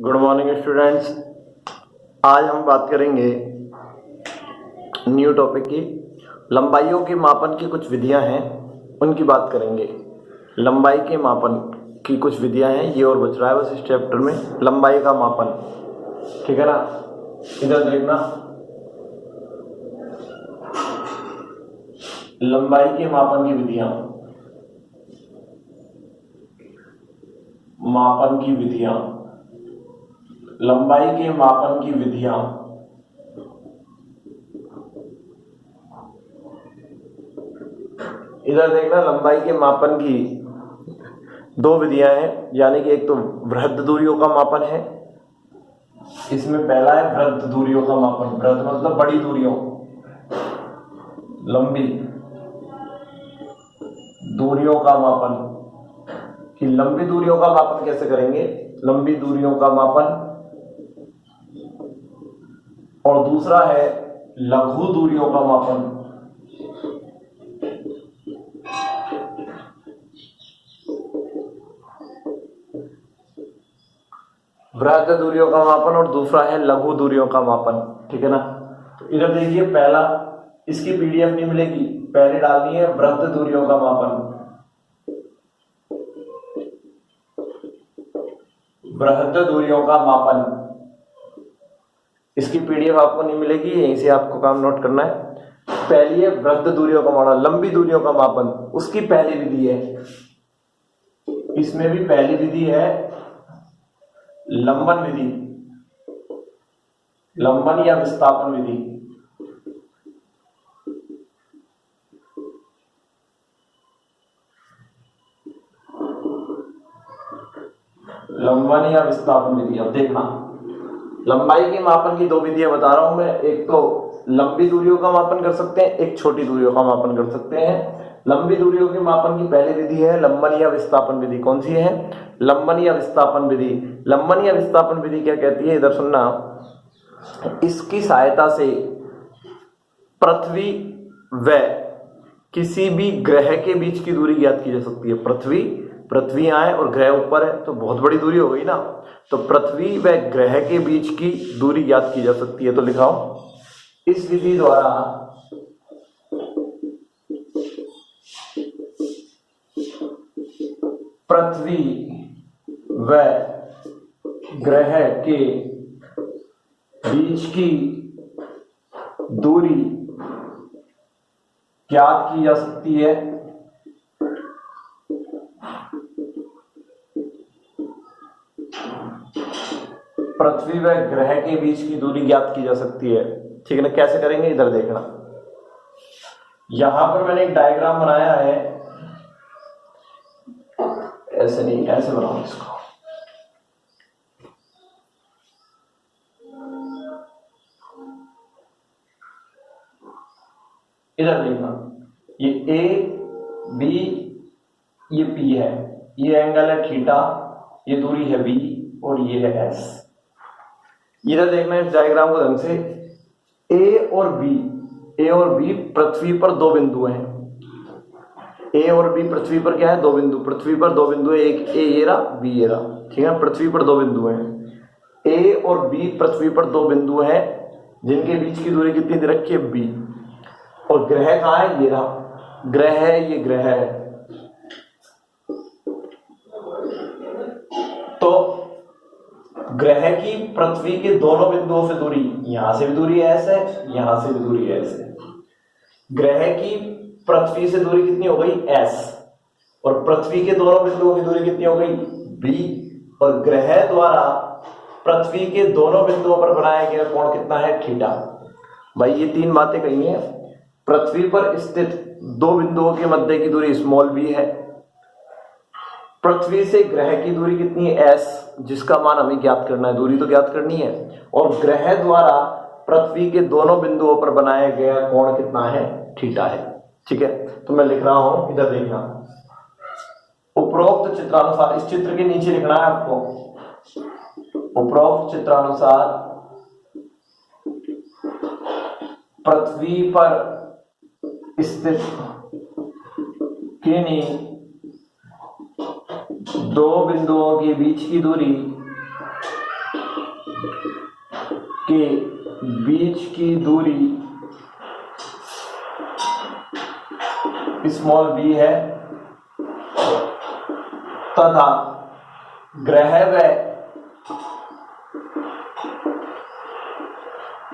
Good morning students. आज हम बात करेंगे न्यू टॉपिक की। लंबाइयों के मापन की कुछ विधियां हैं, उनकी बात करेंगे। लंबाई के मापन की कुछ विधियां हैं, ये और बच रहा है बस इस चैप्टर में, लंबाई का मापन। ठीक है ना, इधर देखना, लंबाई के मापन की विधियां, मापन की विधियां, लंबाई के मापन की विधियां। इधर देखना, लंबाई के मापन की दो विधियां हैं, यानी कि एक तो वृहद दूरियों का मापन है, इसमें पहला है वृहद दूरियों का मापन। वृहद मतलब बड़ी दूरियों, लंबी दूरियों का मापन। कि लंबी दूरियों का मापन कैसे करेंगे, लंबी दूरियों का मापन। और दूसरा है लघु दूरियों का मापन। वृहद दूरियों का मापन और दूसरा है लघु दूरियों का मापन। ठीक है ना, तो इधर देखिए, पहला, इसकी पीडीएफ नहीं मिलेगी, पहले डालनी है वृहद दूरियों का मापन। वृहद दूरियों का मापन, इसकी पीडीएफ आपको नहीं मिलेगी, यहीं से आपको काम नोट करना है। पहली है वृहद दूरियों का मापन, लंबी दूरियों का मापन, उसकी पहली विधि है। इसमें भी पहली विधि है लंबन विधि, लंबन या विस्थापन विधि। लंबन या विस्थापन विधि। अब देखना, लंबाई के मापन की दो विधियां बता रहा हूं मैं, एक तो लंबी दूरियों का मापन कर सकते हैं, एक छोटी दूरियों का मापन कर सकते हैं। लंबी दूरियों के मापन की पहली विधि है लंबन या विस्थापन विधि। कौन सी है, लंबन या विस्थापन विधि। लंबन या विस्थापन विधि क्या कहती है, इधर सुनना। इसकी सहायता से पृथ्वी व किसी भी ग्रह के बीच की दूरी ज्ञात की जा सकती है। पृथ्वी यहाँ है और ग्रह ऊपर है, तो बहुत बड़ी दूरी हो गई ना, तो पृथ्वी व ग्रह के बीच की दूरी ज्ञात की जा सकती है। तो लिखाओ, इस विधि द्वारा पृथ्वी व ग्रह के बीच की दूरी ज्ञात की जा सकती है। पृथ्वी व ग्रह के बीच की दूरी ज्ञात की जा सकती है। ठीक है ना, कैसे करेंगे, इधर देखना। यहां पर मैंने एक डायग्राम बनाया है, ऐसे नहीं, ऐसे बनाओ इसको। इधर देखना, ये ए बी, ये पी है, ये एंगल है थीटा, ये दूरी है बी और ये है एस। इधर देखना इस डायग्राम को ढंग से, ए और बी पृथ्वी पर दो बिंदु हैं। ए और बी पृथ्वी पर क्या है, दो बिंदु। पृथ्वी पर दो बिंदु है, एक ए ये रहा, बी ये रहा। ठीक है, पृथ्वी पर दो बिंदु हैं। ए और बी पृथ्वी पर दो बिंदु हैं, जिनके बीच की दूरी कितनी दे रखी है, बी। और ग्रह कहाँ है, ये रहा ग्रह है, ये ग्रह है। तो ग्रह की पृथ्वी के दोनों बिंदुओं से दूरी, यहां से भी दूरी एस है, यहां से भी दूरी एस है। ग्रह की पृथ्वी से दूरी कितनी हो गई, एस, और पृथ्वी के दोनों बिंदुओं की दूरी कितनी हो गई, बी। और ग्रह द्वारा पृथ्वी के दोनों बिंदुओं पर बनाया गया कोण कितना है, थीटा। भाई ये तीन बातें कही हैं। पृथ्वी पर स्थित दो बिंदुओं के मध्य की दूरी स्मॉल बी है। पृथ्वी से ग्रह की दूरी कितनी है, एस, जिसका मान हमें ज्ञात करना है, दूरी तो ज्ञात करनी है। और ग्रह द्वारा पृथ्वी के दोनों बिंदुओं पर बनाया गया कोण कितना है, थीटा है। ठीक है, तो मैं लिख रहा हूं, इधर देखना। उपरोक्त चित्रानुसार, इस चित्र के नीचे लिखना है आपको, उपरोक्त चित्रानुसार पृथ्वी पर स्थित किन्हीं दो बिंदुओं के बीच की दूरी के बीच की दूरी स्मॉल b है तथा ग्रह व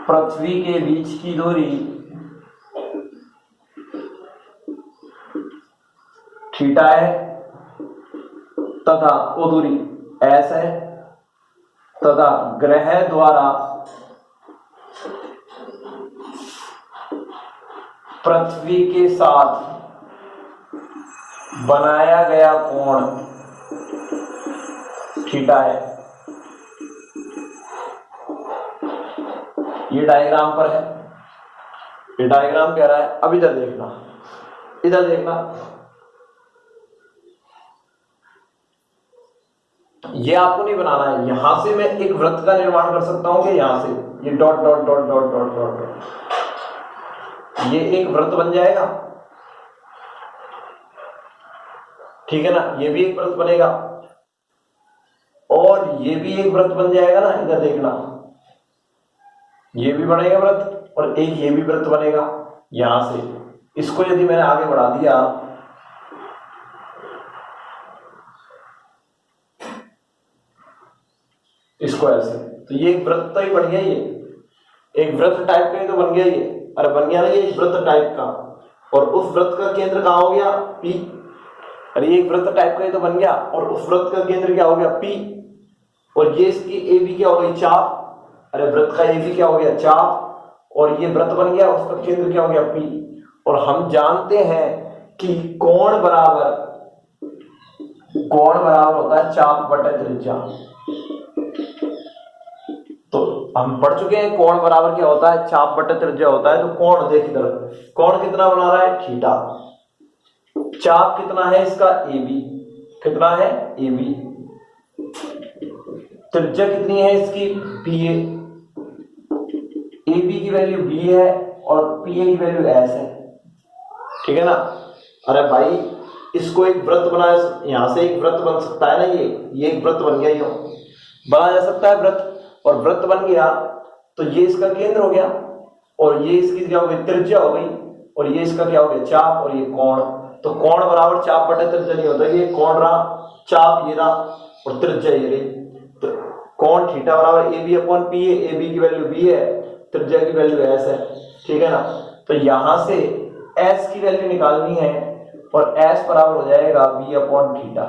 पृथ्वी के बीच की दूरी थीटा है तथा वो दूरी s है तथा ग्रह द्वारा पृथ्वी के साथ बनाया गया कोण थीटा है। ये डायग्राम पर है, ये डायग्राम कह रहा है। अब इधर देखना, इधर देखना, ये आपको नहीं बनाना है। यहां से मैं एक वृत्त का निर्माण कर सकता हूं कि यहां से ये dot dot dot dot dot dot dot, ये एक वृत्त बन जाएगा, ठीक है ना। ये भी एक वृत्त बनेगा और ये भी एक वृत्त बन जाएगा ना। इधर देखना, ये भी बनेगा वृत्त और एक ये भी वृत्त बनेगा। यहां से इसको यदि मैंने आगे बढ़ा दिया इसको ऐसे, तो ये एक वृत्त तो ही बन गया, ये एक वृत्त टाइप का ही तो बन गया ये। अरे बन गया ना ये एक वृत्त टाइप का, और उस वृत्त का केंद्र कहां हो गया P। अरे ये एक वृत्त टाइप का ही तो बन गया और उस वृत्त का केंद्र क्या हो गया P, और ये इसकी AB क्या हो गई चाप। अरे वृत्त का AB क्या हो गया चाप, और ये वृत्त बन गया, उसका केंद्र क्या हो गया P। और हम जानते हैं कि कोण बराबर होता है चाप बटा त्रिज्या। तो हम पढ़ चुके हैं कोण बराबर क्या होता है चाप बटा त्रिज्या होता है। तो कोण देख इधर, कोण कितना बना रहा है थीटा, चाप कितना है इसका AB, कितना है AB, त्रिज्या कितनी है इसकी PA, AB की वैल्यू B है और PA की वैल्यू S है, ठीक है ना। अरे भाई इसको एक वृत्त बनाया, यहां से एक वृत्त बन सकता है ना, ये एक वृत्त बन गया, यूं बनाया जा सकता है वृत्त, और वृत्त बन गया तो ये इसका केंद्र हो गया और ये इसकी क्या हो गई त्रिज्या हो गई, और ये इसका क्या हो गया चाप और ये कोण। तो कोण बराबर चाप बटे त्रिज्या नहीं होता, ये कोण रहा, चाप ये रहा और त्रिज्या ये रही। तो कोण थीटा बराबर AB अपॉन PA, AB की वैल्यू B है, त्रिज्या की वैल्यू S है, ठीक है ना। तो यहां से S की वैल्यू निकालनी है और S बराबर हो जाएगा B अपॉन थीटा।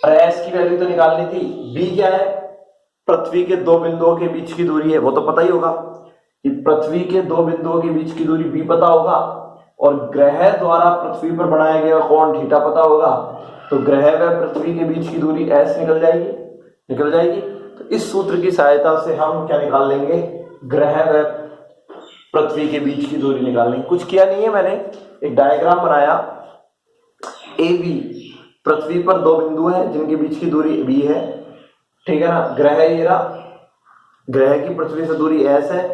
अरे S की वैल्यू तो निकालनी थी, B क्या है पृथ्वी के दो बिंदुओं के बीच की दूरी है, वो तो पता ही होगा कि पृथ्वी के दो बिंदुओं के बीच की दूरी B पता होगा, और ग्रह द्वारा पृथ्वी पर बनाया गया कोण थीटा पता होगा। तो ग्रह व पृथ्वी के बीच की दूरी S निकल जाएगी। तो इस सूत्र की सहायता से हम क्या निकाल लेंगे, ग्रह व पृथ्वी के बीच की दूरी निकाल लेंगे। कुछ किया नहीं है मैंने, एक डायग्राम बनाया, AB पृथ्वी पर दो बिंदु हैं जिनके बीच की दूरी B है, ठीक है ना। ग्रह ये रहा, ग्रह की पृथ्वी से दूरी S है,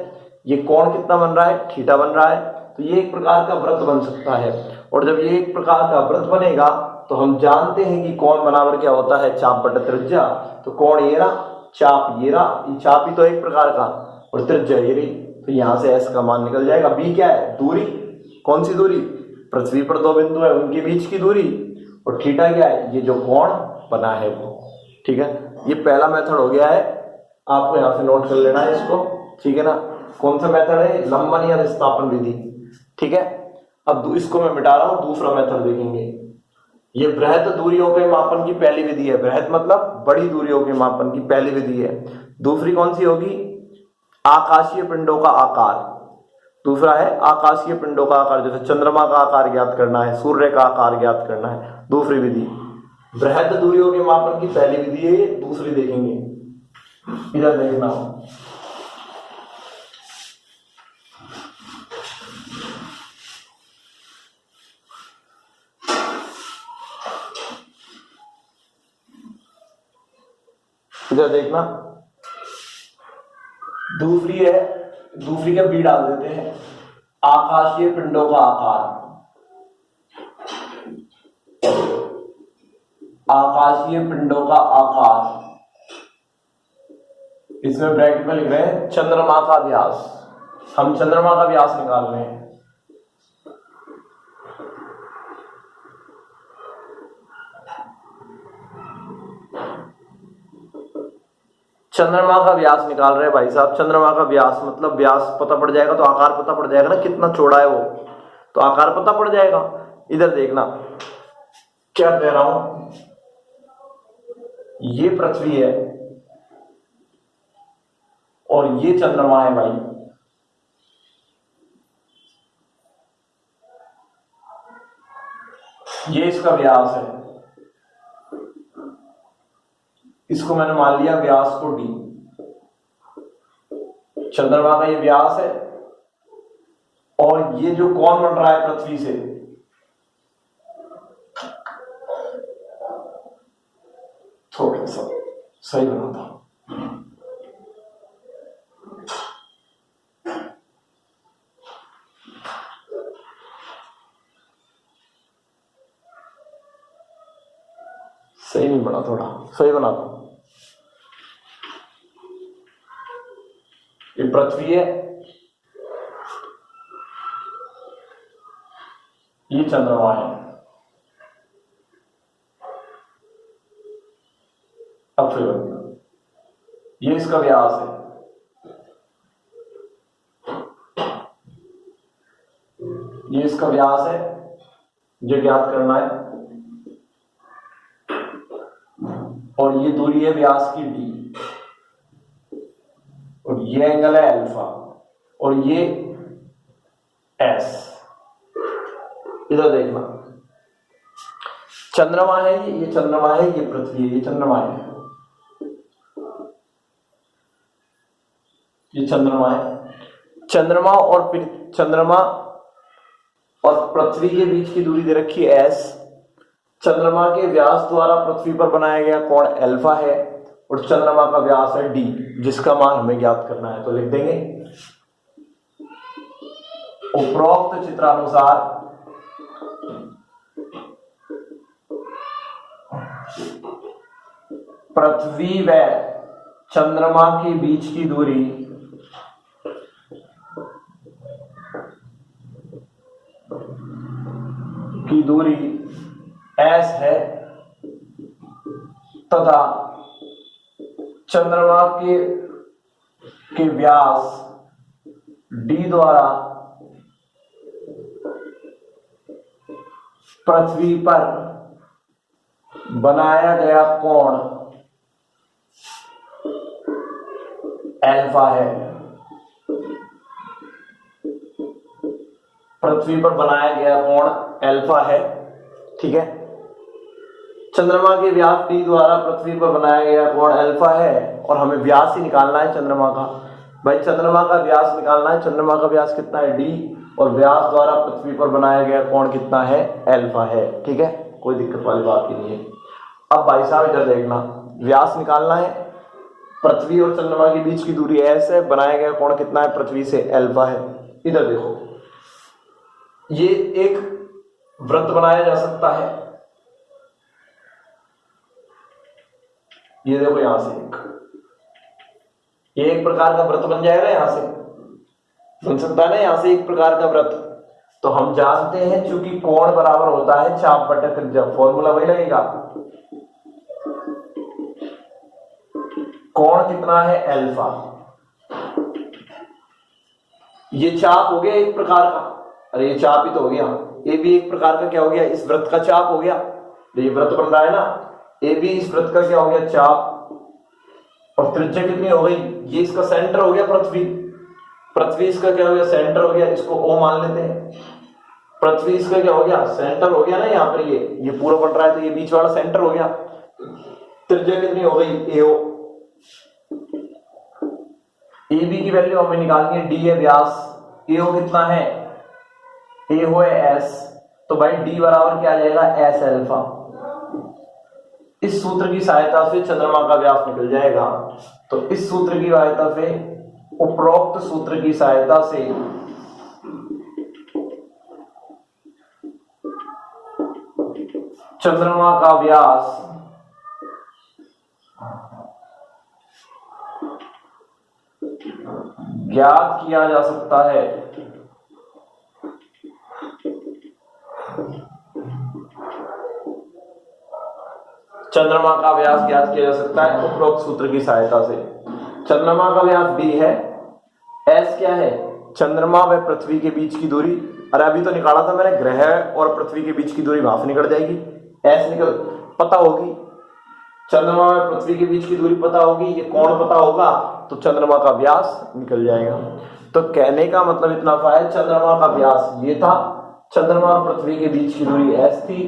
ये कोण कितना बन रहा है थीटा बन रहा है। तो ये एक प्रकार का वृत्त बन सकता है, और जब ये एक प्रकार का वृत्त बनेगा तो हम जानते हैं कि कोण बराबर क्या होता है चाप बटा त्रिज्या। तो कोण ये रहा, चाप ये रहा, ये चाप ही तो एक प्रकार का, और त्रिज्या ये रही। तो यहां से S का मान निकल जाएगा। B क्या है दूरी, कौन सी दूरी, पृथ्वी पर दो बिंदु है उनके बीच की दूरी, और थीटा क्या है ये जो कोण बना है वो, ठीक है। ये पहला मेथड हो गया है, आपको यहां से नोट कर लेना है इसको, ठीक है ना। कौन सा मेथड है, लंबन या विस्थापन विधि, ठीक है। अब इसको मैं मिटा रहा हूं, दूसरा मेथड देखेंगे। ये बृहत दूरियों के मापन की पहली विधि है, बृहत मतलब बड़ी दूरियों के मापन की पहली विधि है। दूसरी कौन सी होगी, आकाशीय पिंडों का आकार। दूसरा है आकाशीय पिंडों का आकार, जैसे चंद्रमा का आकार ज्ञात करना है, सूर्य का आकार ज्ञात करना है, दूसरी विधि। बृहत दूरियों के मापन की पहली विधि है, दूसरी देखेंगे। इधर देखना हो, इधर देखना, दूसरी है, दूसरी का बी डाल देते हैं, आकाशीय पिंडों का आकार। आकाशीय पिंडों का आकार, इसमें ब्रैकेट में लिख रहे हैं चंद्रमा का व्यास। हम चंद्रमा का व्यास निकाल रहे हैं। चंद्रमा का व्यास निकाल रहे हैं भाई साहब। चंद्रमा का व्यास मतलब व्यास पता पड़ जाएगा तो आकार पता पड़ जाएगा ना, कितना चौड़ा है वो, तो आकार पता पड़ जाएगा। इधर देखना क्या कह रहा हूं, ये पृथ्वी है और ये चंद्रमा है भाई। ये इसका व्यास है, इसको मैंने मान लिया व्यास को डी। चंद्रमा का ये व्यास है और ये जो कोण बन रहा है पृथ्वी से, थोड़ा सा सही बना था। सही नहीं बना, थोड़ा सही बना था। ये पृथ्वी है, ये चंद्रमा है। अब फिर ये इसका व्यास है, ये इसका व्यास है, जो ज्ञात करना है। और ये दूरी है व्यास की डी, और ये एंगल है अल्फा, और ये एस। इधर देखना, चंद्रमा है ये चंद्रमा है, ये पृथ्वी है, ये चंद्रमा है, ये चंद्रमा है। चंद्रमा और पृथ्वी के बीच की दूरी दे रखी है एस। चंद्रमा के व्यास द्वारा पृथ्वी पर बनाया गया कोण अल्फा है और चंद्रमा का व्यास है डी, जिसका मान हमें ज्ञात करना है। तो लिख देंगे उपरोक्त चित्रानुसार पृथ्वी व चंद्रमा के बीच की दूरी एस है तथा चंद्रमा के व्यास डी द्वारा पृथ्वी पर बनाया गया कोण अल्फा है। पृथ्वी पर बनाया गया कोण अल्फा है, ठीक है। चंद्रमा के व्यास डी द्वारा पृथ्वी पर बनाया गया कोण अल्फा है और हमें व्यास ही निकालना है चंद्रमा का। भाई चंद्रमा का व्यास निकालना है, चंद्रमा का व्यास कितना है डी, और व्यास द्वारा पृथ्वी पर बनाया गया कोण कितना है अल्फा है, ठीक है। कोई दिक्कत वाली बात ही नहीं है। अब भाई साहब इधर देखना, व्यास निकालना है, पृथ्वी और चंद्रमा के बीच की दूरी एस है, बनाया गया कोण कितना है पृथ्वी से अल्फा है। इधर देखो, ये एक वृत्त बनाया जा सकता है, ये देखो यहां से ये एक प्रकार का वृत्त बन जाएगा, यहां से बन सकता है ना, यहां से एक प्रकार का वृत्त। तो हम जानते हैं चूंकि कोण बराबर होता है चाप बटा त्रिज्या, फॉर्मूला वही लगेगा। कोण कितना है अल्फा, ये चाप हो गया एक प्रकार का, अरे ये चाप ही तो हो गया, ये भी एक प्रकार का क्या हो गया, इस वृत्त का चाप हो गया। ये वृत्त बन रहा है ना, ये भी इस वृत्त का क्या हो गया चाप, और त्रिज्या कितनी हो गई, ये इसका सेंटर हो गया पृथ्वी इसका क्या हो गया सेंटर हो गया, इसको ओ मान लेते हैं। पृथ्वी इसका क्या हो गया सेंटर हो गया ना, यहाँ पर ये पूरा बन रहा है तो ये बीच वाला सेंटर हो गया। त्रिज्या कितनी हो गई एओ, ए बी की वैल्यू हमें निकालनी है, डी है व्यास, एओ कितना है ए हो एस, तो भाई डी बराबर क्या आ जाएगा एस अल्फा। इस सूत्र की सहायता से चंद्रमा का व्यास निकल जाएगा। तो इस सूत्र की सहायता से, उपरोक्त सूत्र की सहायता से चंद्रमा का व्यास ज्ञात किया जा सकता है। चंद्रमा का व्यास ज्ञात किया जा सकता है उपरोक्त सूत्र की सहायता से। चंद्रमा का व्यास b है, s क्या है, चंद्रमा व पृथ्वी के बीच की दूरी। अरे अभी तो निकाला था मैंने, ग्रह और पृथ्वी के बीच की दूरी वहां से निकल जाएगी, s निकल पता होगी, चंद्रमा व पृथ्वी के बीच की दूरी पता होगी, ये कोण पता होगा तो चंद्रमा का व्यास निकल जाएगा। तो कहने का मतलब इतना है, चंद्रमा का व्यास ये था, चंद्रमा और पृथ्वी के बीच की दूरी s थी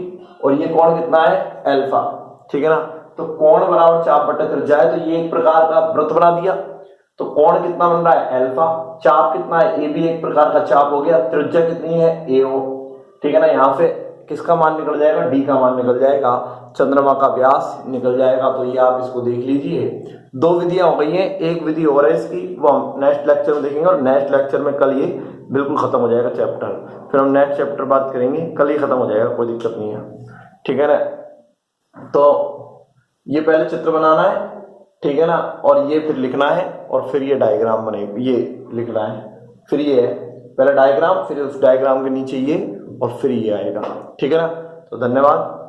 और ये कोण कितना है अल्फा, ठीक है ना। तो कोण बराबर चाप बटे त्रिज्या है, तो ये एक प्रकार का वृत्त बना दिया, तो कोण कितना बन रहा है अल्फा, चाप कितना है ए भी एक प्रकार का चाप हो गया, त्रिज्या कितनी है ए हो, ठीक है ना। यहाँ से किसका मान निकल जाएगा, डी का मान निकल जाएगा, चंद्रमा का व्यास निकल जाएगा। तो ये आप इसको देख लीजिए। दो विधियां हो गई हैं, एक विधि और है इसकी, वो हम नेक्स्ट लेक्चर में देखेंगे और नेक्स्ट लेक्चर में कल ये बिल्कुल खत्म हो जाएगा चैप्टर, फिर हम नेक्स्ट चैप्टर बात करेंगे, कल ही खत्म हो जाएगा, कोई दिक्कत नहीं है, ठीक है ना। तो ये पहले चित्र बनाना है, ठीक है ना, और ये फिर लिखना है और फिर ये डायग्राम बने, ये लिखना है, फिर ये है पहले डायग्राम, फिर उस डायग्राम के नीचे ये और फिर ये आएगा, ठीक है ना। तो धन्यवाद।